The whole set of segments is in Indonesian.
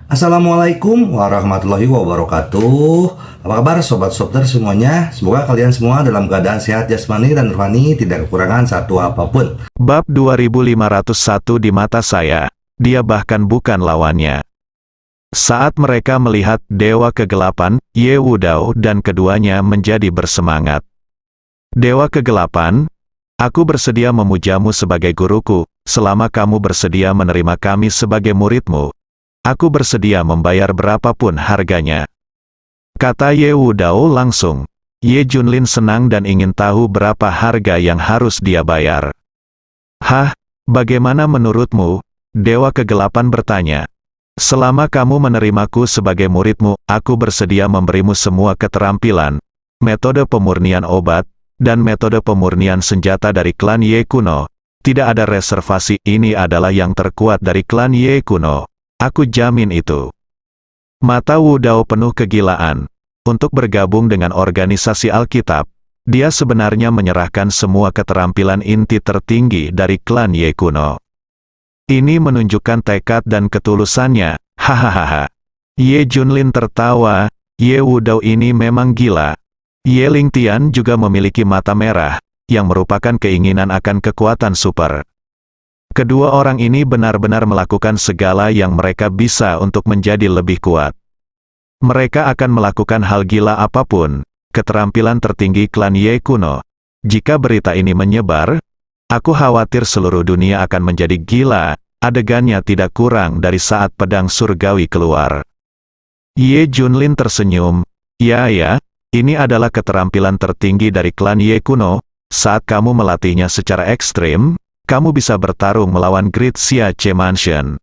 Assalamualaikum warahmatullahi wabarakatuh. Apa kabar sobat Softer semuanya? Semoga kalian semua dalam keadaan sehat jasmani dan rohani, tidak kekurangan satu apapun. Bab 2501 di mata saya, dia bahkan bukan lawannya. Saat mereka melihat Dewa Kegelapan, Yewudao dan keduanya menjadi bersemangat. Dewa Kegelapan, aku bersedia memujamu sebagai guruku, selama kamu bersedia menerima kami sebagai muridmu. Aku bersedia membayar berapapun harganya. Kata Yewudao langsung. Ye Junlin senang dan ingin tahu berapa harga yang harus dia bayar. Hah, bagaimana menurutmu? Dewa Kegelapan bertanya. Selama kamu menerimaku sebagai muridmu, aku bersedia memberimu semua keterampilan, metode pemurnian obat, dan metode pemurnian senjata dari klan Ye kuno. Tidak ada reservasi, ini adalah yang terkuat dari klan Ye kuno. Aku jamin itu. Mata Wudao penuh kegilaan. Untuk bergabung dengan organisasi Alkitab, dia sebenarnya menyerahkan semua keterampilan inti tertinggi dari klan Ye kuno. Ini menunjukkan tekad dan ketulusannya. Hahaha. Ye Junlin tertawa. Ye Wudao ini memang gila. Ye Lingtian juga memiliki mata merah, yang merupakan keinginan akan kekuatan super. Kedua orang ini benar-benar melakukan segala yang mereka bisa untuk menjadi lebih kuat. Mereka akan melakukan hal gila apapun, keterampilan tertinggi klan Ye kuno. Jika berita ini menyebar, aku khawatir seluruh dunia akan menjadi gila, adegannya tidak kurang dari saat pedang surgawi keluar. Ye Junlin tersenyum, ya, ini adalah keterampilan tertinggi dari klan Ye kuno, saat kamu melatihnya secara ekstrim, kamu bisa bertarung melawan Great Xia Che Mansion.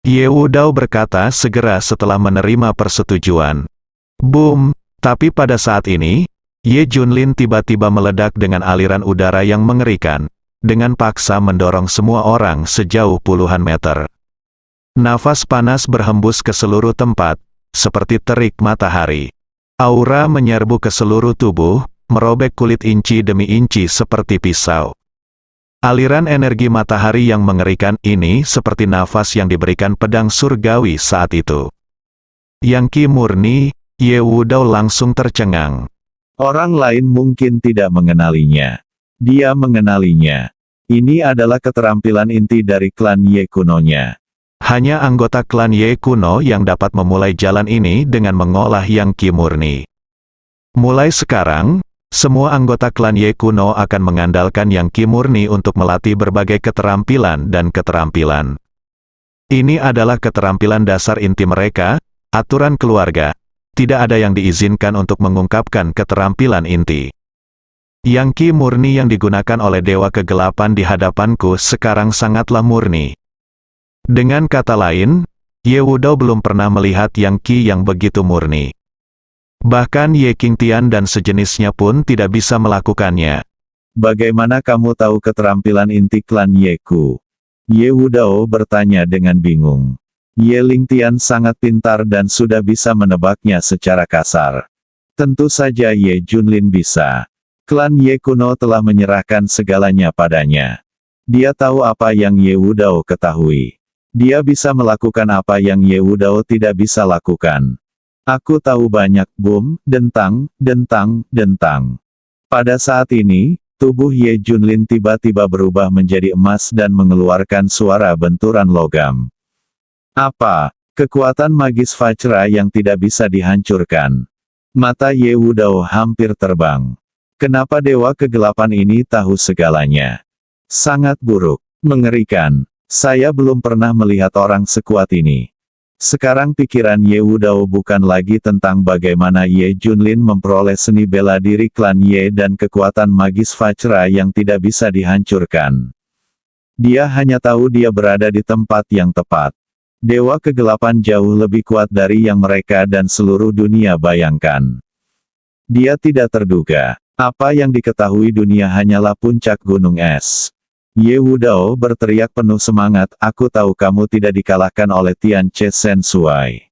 Yewudao berkata segera setelah menerima persetujuan. Boom, tapi pada saat ini, Ye Junlin tiba-tiba meledak dengan aliran udara yang mengerikan, dengan paksa mendorong semua orang sejauh puluhan meter. Nafas panas berhembus ke seluruh tempat, seperti terik matahari. Aura menyerbu ke seluruh tubuh, merobek kulit inci demi inci seperti pisau. Aliran energi matahari yang mengerikan ini seperti nafas yang diberikan pedang surgawi saat itu. Yang Ki murni, Yewudao langsung tercengang. Orang lain mungkin tidak mengenalinya. Dia mengenalinya. Ini adalah keterampilan inti dari klan Ye kunonya. Hanya anggota klan Ye kuno yang dapat memulai jalan ini dengan mengolah Yang Ki murni. Mulai sekarang, semua anggota klan Ye kuno akan mengandalkan Yang Ki murni untuk melatih berbagai keterampilan dan keterampilan. Ini adalah keterampilan dasar inti mereka, aturan keluarga. Tidak ada yang diizinkan untuk mengungkapkan keterampilan inti. Yang Ki murni yang digunakan oleh Dewa Kegelapan di hadapanku sekarang sangatlah murni. Dengan kata lain, Yewudao belum pernah melihat Yang Ki yang begitu murni. Bahkan Ye Qingtian dan sejenisnya pun tidak bisa melakukannya. Bagaimana kamu tahu keterampilan inti klan Ye Ku? Yewudao bertanya dengan bingung. Ye Lingtian sangat pintar dan sudah bisa menebaknya secara kasar. Tentu saja Ye Junlin bisa. Klan Ye kuno telah menyerahkan segalanya padanya. Dia tahu apa yang Yewudao ketahui. Dia bisa melakukan apa yang Yewudao tidak bisa lakukan. Aku tahu banyak, boom, dentang. Pada saat ini, tubuh Ye Junlin tiba-tiba berubah menjadi emas dan mengeluarkan suara benturan logam. Apa? Kekuatan magis Vajra yang tidak bisa dihancurkan. Mata Yewudao hampir terbang. Kenapa Dewa Kegelapan ini tahu segalanya? Sangat buruk, mengerikan. Saya belum pernah melihat orang sekuat ini. Sekarang pikiran Yewudao bukan lagi tentang bagaimana Ye Junlin memperoleh seni bela diri klan Ye dan kekuatan magis Vajra yang tidak bisa dihancurkan. Dia hanya tahu dia berada di tempat yang tepat. Dewa Kegelapan jauh lebih kuat dari yang mereka dan seluruh dunia bayangkan. Dia tidak terduga. Apa yang diketahui dunia hanyalah puncak gunung es. Yewudao berteriak penuh semangat, aku tahu kamu tidak dikalahkan oleh Tian Che Sen Suai.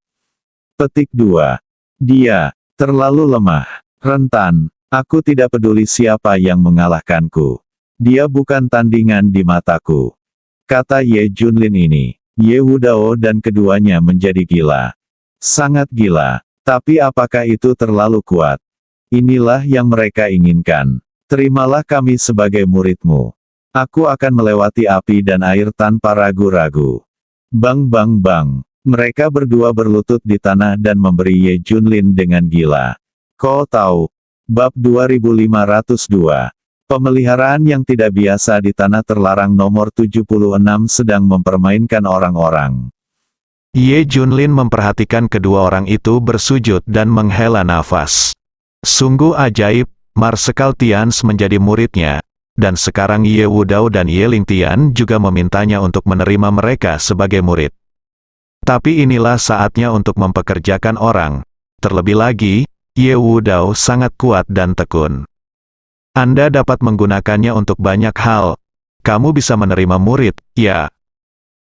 Petik 2. Dia terlalu lemah, rentan. Aku tidak peduli siapa yang mengalahkanku. Dia bukan tandingan di mataku. Kata Ye Junlin ini. Ye Wudao dan keduanya menjadi gila. Sangat gila. Tapi apakah itu terlalu kuat? Inilah yang mereka inginkan. Terimalah kami sebagai muridmu. Aku akan melewati api dan air tanpa ragu-ragu. Bang bang bang. Mereka berdua berlutut di tanah dan memberi Ye Junlin dengan gila. Kau tahu. Bab 2502. Pemeliharaan yang tidak biasa di tanah terlarang nomor 76 sedang mempermainkan orang-orang. Ye Junlin memperhatikan kedua orang itu bersujud dan menghela nafas. Sungguh ajaib, Marsekal Tians menjadi muridnya, dan sekarang Ye Wudao dan Ye Lingtian juga memintanya untuk menerima mereka sebagai murid. Tapi inilah saatnya untuk mempekerjakan orang. Terlebih lagi, Ye Wudao sangat kuat dan tekun. Anda dapat menggunakannya untuk banyak hal. Kamu bisa menerima murid, ya.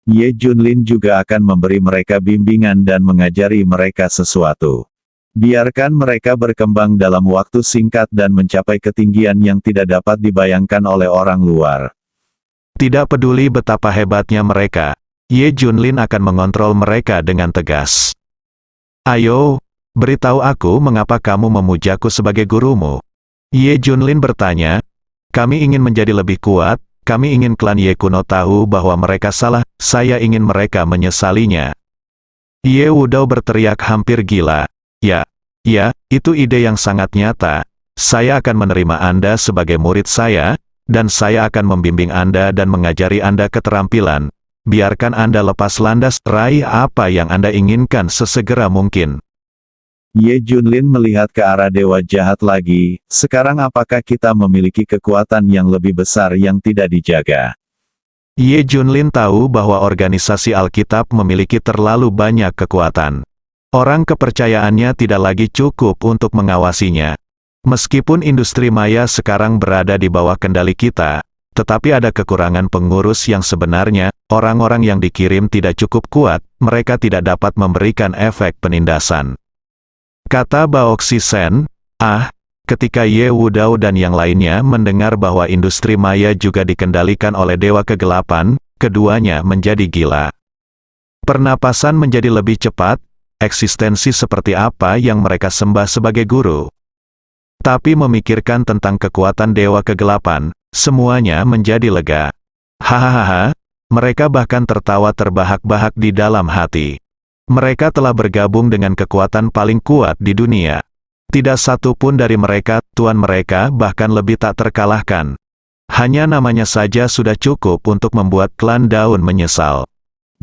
Ye Junlin juga akan memberi mereka bimbingan dan mengajari mereka sesuatu. Biarkan mereka berkembang dalam waktu singkat dan mencapai ketinggian yang tidak dapat dibayangkan oleh orang luar. Tidak peduli betapa hebatnya mereka, Ye Junlin akan mengontrol mereka dengan tegas. Ayo, beritahu aku mengapa kamu memujaku sebagai gurumu. Ye Junlin bertanya, kami ingin menjadi lebih kuat, kami ingin klan Ye kuno tahu bahwa mereka salah, saya ingin mereka menyesalinya. Ye Wudao berteriak hampir gila, ya, itu ide yang sangat nyata, saya akan menerima Anda sebagai murid saya, dan saya akan membimbing Anda dan mengajari Anda keterampilan, biarkan Anda lepas landas, raih apa yang Anda inginkan sesegera mungkin. Ye Junlin melihat ke arah dewa jahat lagi, sekarang apakah kita memiliki kekuatan yang lebih besar yang tidak dijaga? Ye Junlin tahu bahwa organisasi Alkitab memiliki terlalu banyak kekuatan. Orang kepercayaannya tidak lagi cukup untuk mengawasinya. Meskipun industri maya sekarang berada di bawah kendali kita, tetapi ada kekurangan pengurus yang sebenarnya, orang-orang yang dikirim tidak cukup kuat, mereka tidak dapat memberikan efek penindasan. Kata Baoxi Sen, ketika Ye Wudao dan yang lainnya mendengar bahwa industri maya juga dikendalikan oleh Dewa Kegelapan, keduanya menjadi gila. Pernapasan menjadi lebih cepat, eksistensi seperti apa yang mereka sembah sebagai guru. Tapi memikirkan tentang kekuatan Dewa Kegelapan, semuanya menjadi lega. Hahaha, mereka bahkan tertawa terbahak-bahak di dalam hati. Mereka telah bergabung dengan kekuatan paling kuat di dunia. Tidak satu pun dari mereka, tuan mereka bahkan lebih tak terkalahkan. Hanya namanya saja sudah cukup untuk membuat klan Daun menyesal.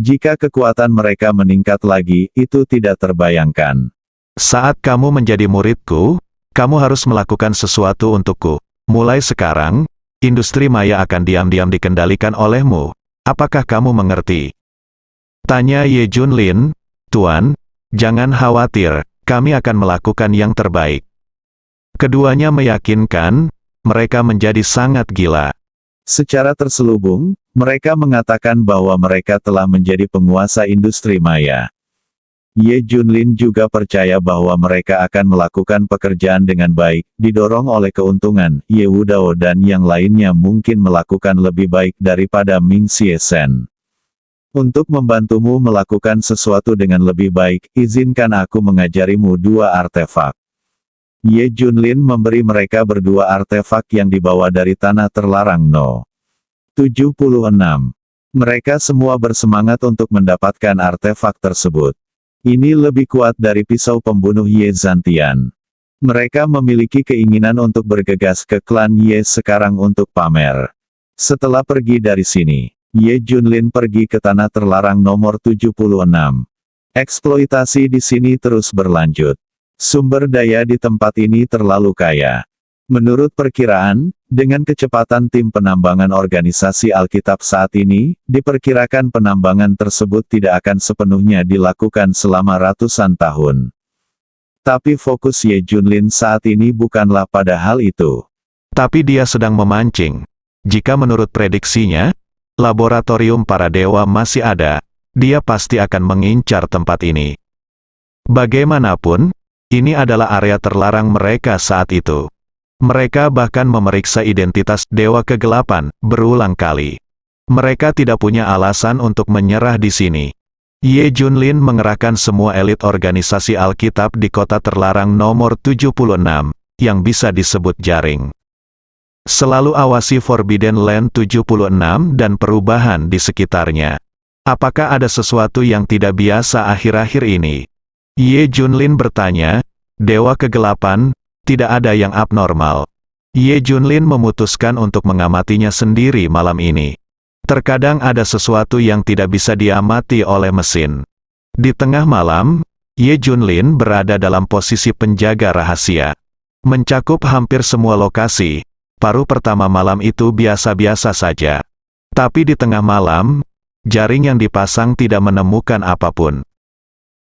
Jika kekuatan mereka meningkat lagi, itu tidak terbayangkan. Saat kamu menjadi muridku, kamu harus melakukan sesuatu untukku. Mulai sekarang, industri maya akan diam-diam dikendalikan olehmu. Apakah kamu mengerti? Tanya Ye Junlin. Tuan, jangan khawatir, kami akan melakukan yang terbaik. Keduanya meyakinkan, mereka menjadi sangat gila. Secara terselubung, mereka mengatakan bahwa mereka telah menjadi penguasa industri maya. Ye Junlin juga percaya bahwa mereka akan melakukan pekerjaan dengan baik, didorong oleh keuntungan. Ye Wudao dan yang lainnya mungkin melakukan lebih baik daripada Ming Xie Sen. Untuk membantumu melakukan sesuatu dengan lebih baik, izinkan aku mengajarimu dua artefak. Ye Junlin memberi mereka berdua artefak yang dibawa dari tanah terlarang No. 76. Mereka semua bersemangat untuk mendapatkan artefak tersebut. Ini lebih kuat dari pisau pembunuh Ye Zantian. Mereka memiliki keinginan untuk bergegas ke klan Ye sekarang untuk pamer. Setelah pergi dari sini, Ye Junlin pergi ke tanah terlarang nomor 76. Eksploitasi di sini terus berlanjut. Sumber daya di tempat ini terlalu kaya. Menurut perkiraan, dengan kecepatan tim penambangan organisasi Alkitab saat ini, diperkirakan penambangan tersebut tidak akan sepenuhnya dilakukan selama ratusan tahun. Tapi fokus Ye Junlin saat ini bukanlah pada hal itu. Tapi dia sedang memancing. Jika menurut prediksinya, laboratorium para dewa masih ada, dia pasti akan mengincar tempat ini. Bagaimanapun, ini adalah area terlarang mereka saat itu. Mereka bahkan memeriksa identitas Dewa Kegelapan berulang kali. Mereka tidak punya alasan untuk menyerah di sini. Ye Junlin mengerahkan semua elit organisasi Alkitab di kota terlarang nomor 76, yang bisa disebut jaring. Selalu awasi Forbidden Land 76 dan perubahan di sekitarnya. Apakah ada sesuatu yang tidak biasa akhir-akhir ini? Ye Junlin bertanya. Dewa Kegelapan, tidak ada yang abnormal. Ye Junlin memutuskan untuk mengamatinya sendiri malam ini. Terkadang ada sesuatu yang tidak bisa diamati oleh mesin. Di tengah malam, Ye Junlin berada dalam posisi penjaga rahasia. Mencakup hampir semua lokasi. Paruh pertama malam itu biasa-biasa saja. Tapi di tengah malam, jaring yang dipasang tidak menemukan apapun.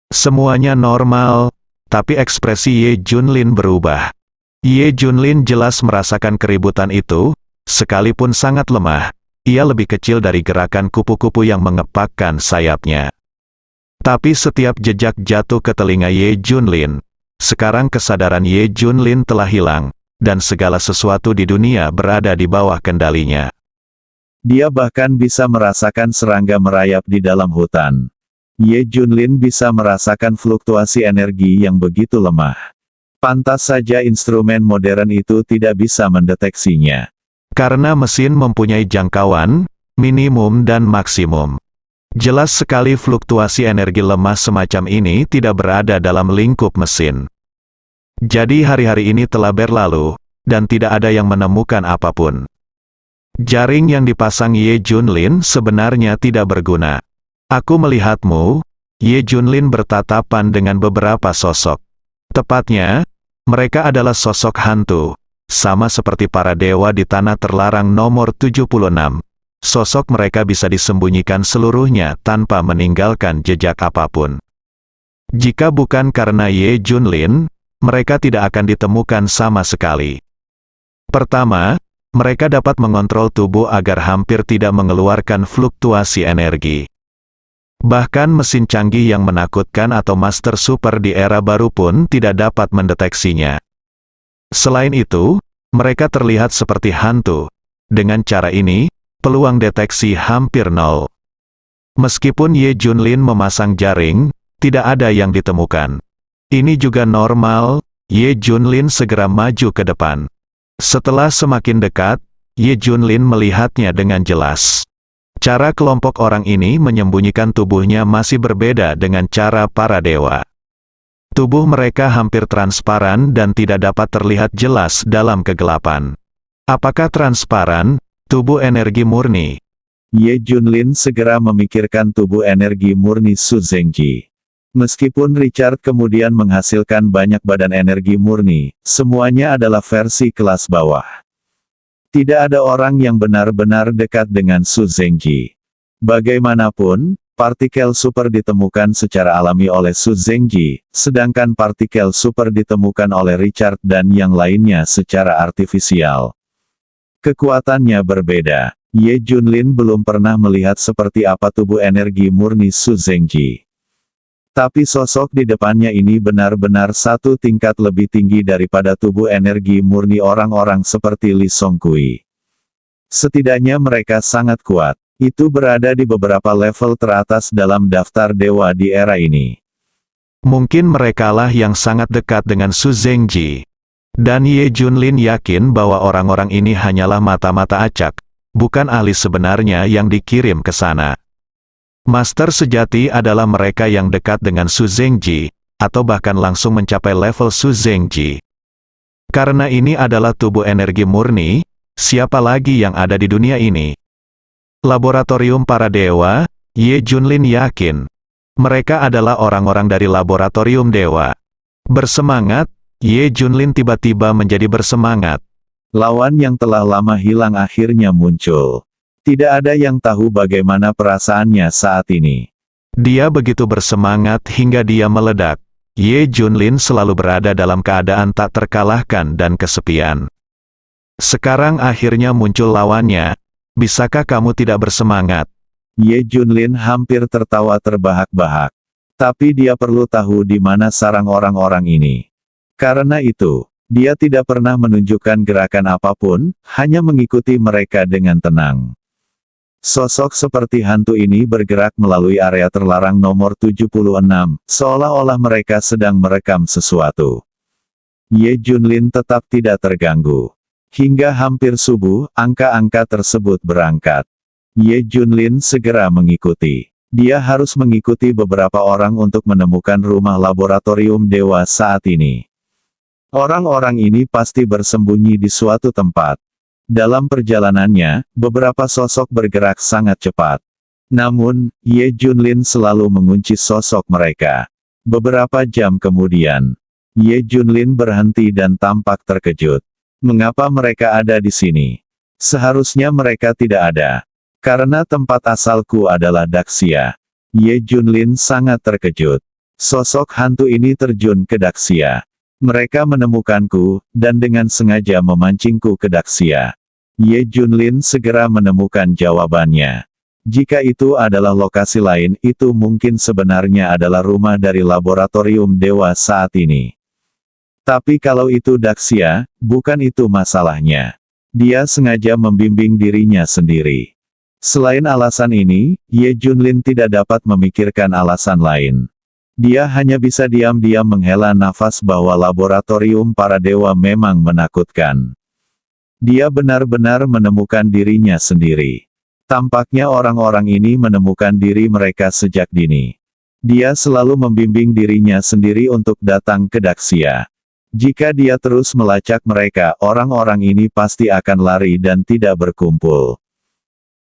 Semuanya normal, tapi ekspresi Ye Junlin berubah. Ye Junlin jelas merasakan keributan itu, sekalipun sangat lemah, ia lebih kecil dari gerakan kupu-kupu yang mengepakkan sayapnya. Tapi setiap jejak jatuh ke telinga Ye Junlin. Sekarang kesadaran Ye Junlin telah hilang, dan segala sesuatu di dunia berada di bawah kendalinya. Dia bahkan bisa merasakan serangga merayap di dalam hutan. Ye Junlin bisa merasakan fluktuasi energi yang begitu lemah. Pantas saja instrumen modern itu tidak bisa mendeteksinya. Karena mesin mempunyai jangkauan, minimum dan maksimum. Jelas sekali fluktuasi energi lemah semacam ini tidak berada dalam lingkup mesin. Jadi hari-hari ini telah berlalu, dan tidak ada yang menemukan apapun. Jaring yang dipasang Ye Junlin sebenarnya tidak berguna. Aku melihatmu, Ye Junlin bertatapan dengan beberapa sosok. Tepatnya, mereka adalah sosok hantu, sama seperti para dewa di tanah terlarang nomor 76. Sosok mereka bisa disembunyikan seluruhnya tanpa meninggalkan jejak apapun. Jika bukan karena Ye Junlin, mereka tidak akan ditemukan sama sekali. Pertama, mereka dapat mengontrol tubuh agar hampir tidak mengeluarkan fluktuasi energi. Bahkan mesin canggih yang menakutkan atau Master Super di era baru pun tidak dapat mendeteksinya. Selain itu, mereka terlihat seperti hantu. Dengan cara ini, peluang deteksi hampir nol. Meskipun Ye Junlin memasang jaring, tidak ada yang ditemukan. Ini juga normal, Ye Junlin segera maju ke depan. Setelah semakin dekat, Ye Junlin melihatnya dengan jelas. Cara kelompok orang ini menyembunyikan tubuhnya masih berbeda dengan cara para dewa. Tubuh mereka hampir transparan dan tidak dapat terlihat jelas dalam kegelapan. Apakah transparan, tubuh energi murni? Ye Junlin segera memikirkan tubuh energi murni Su Zengji. Meskipun Richard kemudian menghasilkan banyak badan energi murni, semuanya adalah versi kelas bawah. Tidak ada orang yang benar-benar dekat dengan Su Zengji. Bagaimanapun, partikel super ditemukan secara alami oleh Su Zengji, sedangkan partikel super ditemukan oleh Richard dan yang lainnya secara artifisial. Kekuatannya berbeda. Ye Junlin belum pernah melihat seperti apa tubuh energi murni Su Zengji. Tapi sosok di depannya ini benar-benar satu tingkat lebih tinggi daripada tubuh energi murni orang-orang seperti Li Songkui. Setidaknya mereka sangat kuat. Itu berada di beberapa level teratas dalam daftar dewa di era ini. Mungkin merekalah yang sangat dekat dengan Su Zengji. Dan Ye Junlin yakin bahwa orang-orang ini hanyalah mata-mata acak, bukan ahli sebenarnya yang dikirim ke sana. Master sejati adalah mereka yang dekat dengan Su Zengji, atau bahkan langsung mencapai level Su Zengji. Karena ini adalah tubuh energi murni, siapa lagi yang ada di dunia ini? Laboratorium para dewa, Ye Junlin yakin. Mereka adalah orang-orang dari laboratorium dewa. Bersemangat, Ye Junlin tiba-tiba menjadi bersemangat. Lawan yang telah lama hilang akhirnya muncul. Tidak ada yang tahu bagaimana perasaannya saat ini. Dia begitu bersemangat hingga dia meledak. Ye Junlin selalu berada dalam keadaan tak terkalahkan dan kesepian. Sekarang akhirnya muncul lawannya. Bisakah kamu tidak bersemangat? Ye Junlin hampir tertawa terbahak-bahak. Tapi dia perlu tahu di mana sarang orang-orang ini. Karena itu, dia tidak pernah menunjukkan gerakan apapun, hanya mengikuti mereka dengan tenang. Sosok seperti hantu ini bergerak melalui area terlarang nomor 76, seolah-olah mereka sedang merekam sesuatu. Ye Junlin tetap tidak terganggu. Hingga hampir subuh, angka-angka tersebut berangkat. Ye Junlin segera mengikuti. Dia harus mengikuti beberapa orang untuk menemukan rumah laboratorium dewa saat ini. Orang-orang ini pasti bersembunyi di suatu tempat. Dalam perjalanannya, beberapa sosok bergerak sangat cepat. Namun, Ye Junlin selalu mengunci sosok mereka. Beberapa jam kemudian, Ye Junlin berhenti dan tampak terkejut. Mengapa mereka ada di sini? Seharusnya mereka tidak ada. Karena tempat asalku adalah Daxia. Ye Junlin sangat terkejut. Sosok hantu ini terjun ke Daxia. Mereka menemukanku, dan dengan sengaja memancingku ke Daxia. Ye Junlin segera menemukan jawabannya. Jika itu adalah lokasi lain, itu mungkin sebenarnya adalah rumah dari laboratorium dewa saat ini. Tapi kalau itu Daxia, bukan itu masalahnya. Dia sengaja membimbing dirinya sendiri. Selain alasan ini, Ye Junlin tidak dapat memikirkan alasan lain. Dia hanya bisa diam-diam menghela nafas bahwa laboratorium para dewa memang menakutkan. Dia benar-benar menemukan dirinya sendiri. Tampaknya orang-orang ini menemukan diri mereka sejak dini. Dia selalu membimbing dirinya sendiri untuk datang ke Daxia. Jika dia terus melacak mereka, orang-orang ini pasti akan lari dan tidak berkumpul.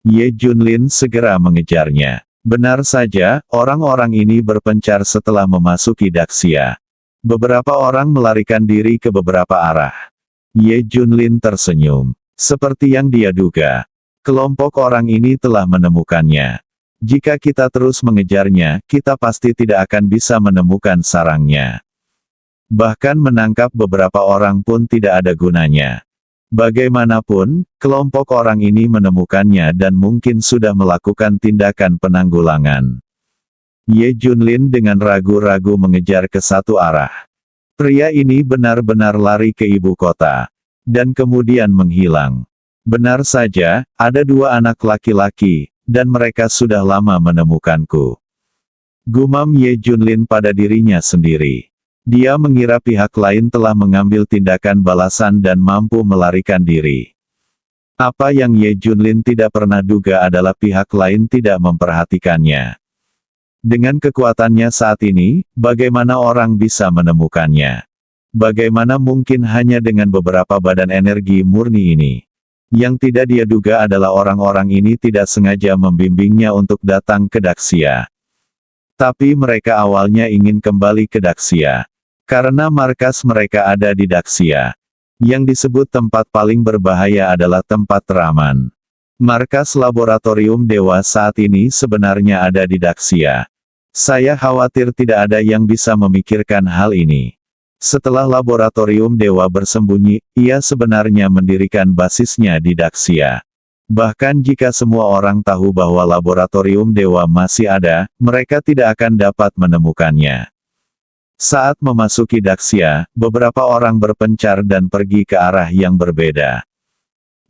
Ye Junlin segera mengejarnya. Benar saja, orang-orang ini berpencar setelah memasuki Daxia. Beberapa orang melarikan diri ke beberapa arah. Ye Junlin tersenyum. Seperti yang dia duga. Kelompok orang ini telah menemukannya. Jika kita terus mengejarnya, kita pasti tidak akan bisa menemukan sarangnya. Bahkan menangkap beberapa orang pun tidak ada gunanya. Bagaimanapun, kelompok orang ini menemukannya dan mungkin sudah melakukan tindakan penanggulangan. Ye Junlin dengan ragu-ragu mengejar ke satu arah. Pria ini benar-benar lari ke ibu kota. Dan kemudian menghilang. Benar saja, ada dua anak laki-laki, dan mereka sudah lama menemukanku. Gumam Ye Junlin pada dirinya sendiri. Dia mengira pihak lain telah mengambil tindakan balasan dan mampu melarikan diri. Apa yang Ye Junlin tidak pernah duga adalah pihak lain tidak memperhatikannya. Dengan kekuatannya saat ini, bagaimana orang bisa menemukannya? Bagaimana mungkin hanya dengan beberapa badan energi murni ini? Yang tidak dia duga adalah orang-orang ini tidak sengaja membimbingnya untuk datang ke Daxia. Tapi mereka awalnya ingin kembali ke Daxia. Karena markas mereka ada di Daxia. Yang disebut tempat paling berbahaya adalah tempat teraman. Markas laboratorium dewa saat ini sebenarnya ada di Daxia. Saya khawatir tidak ada yang bisa memikirkan hal ini. Setelah laboratorium dewa bersembunyi, ia sebenarnya mendirikan basisnya di Daxia. Bahkan jika semua orang tahu bahwa laboratorium dewa masih ada, mereka tidak akan dapat menemukannya. Saat memasuki Daxia, beberapa orang berpencar dan pergi ke arah yang berbeda.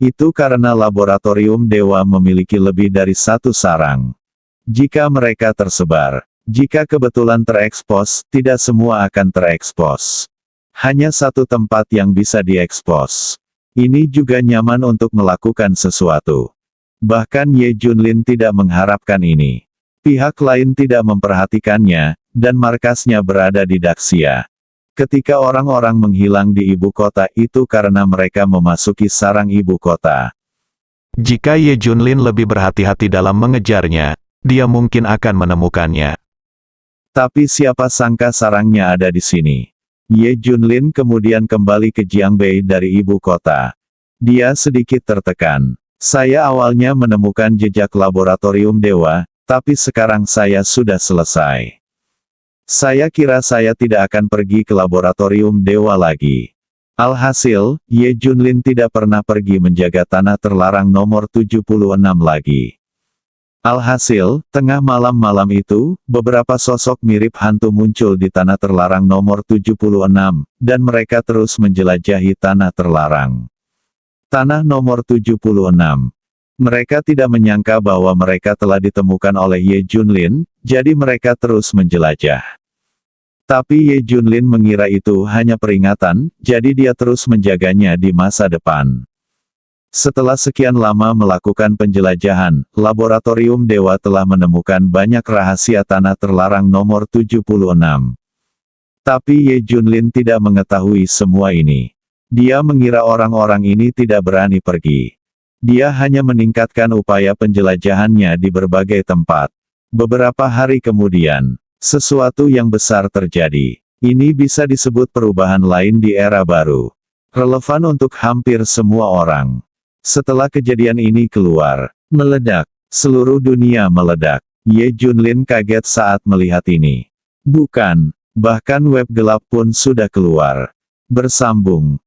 Itu karena laboratorium dewa memiliki lebih dari satu sarang. Jika mereka tersebar, jika kebetulan terekspos, tidak semua akan terekspos. Hanya satu tempat yang bisa diekspos. Ini juga nyaman untuk melakukan sesuatu. Bahkan Ye Junlin tidak mengharapkan ini. Pihak lain tidak memperhatikannya, dan markasnya berada di Daxia. Ketika orang-orang menghilang di ibu kota itu karena mereka memasuki sarang ibu kota. Jika Ye Junlin lebih berhati-hati dalam mengejarnya, dia mungkin akan menemukannya. Tapi siapa sangka sarangnya ada di sini. Ye Junlin kemudian kembali ke Jiangbei dari ibu kota. Dia sedikit tertekan. Saya awalnya menemukan jejak laboratorium dewa, tapi sekarang saya sudah selesai. Saya kira saya tidak akan pergi ke laboratorium dewa lagi. Alhasil, Ye Junlin tidak pernah pergi menjaga tanah terlarang nomor 76 lagi. Alhasil, tengah malam-malam itu, beberapa sosok mirip hantu muncul di tanah terlarang nomor 76, dan mereka terus menjelajahi tanah terlarang. Tanah nomor 76. Mereka tidak menyangka bahwa mereka telah ditemukan oleh Ye Junlin, jadi mereka terus menjelajah. Tapi Ye Junlin mengira itu hanya peringatan, jadi dia terus menjaganya di masa depan. Setelah sekian lama melakukan penjelajahan, laboratorium Dewa telah menemukan banyak rahasia tanah terlarang nomor 76. Tapi Ye Junlin tidak mengetahui semua ini. Dia mengira orang-orang ini tidak berani pergi. Dia hanya meningkatkan upaya penjelajahannya di berbagai tempat. Beberapa hari kemudian, sesuatu yang besar terjadi. Ini bisa disebut perubahan lain di era baru. Relevan untuk hampir semua orang. Setelah kejadian ini keluar, meledak. Seluruh dunia meledak. Ye Junlin kaget saat melihat ini. Bukan, bahkan web gelap pun sudah keluar. Bersambung.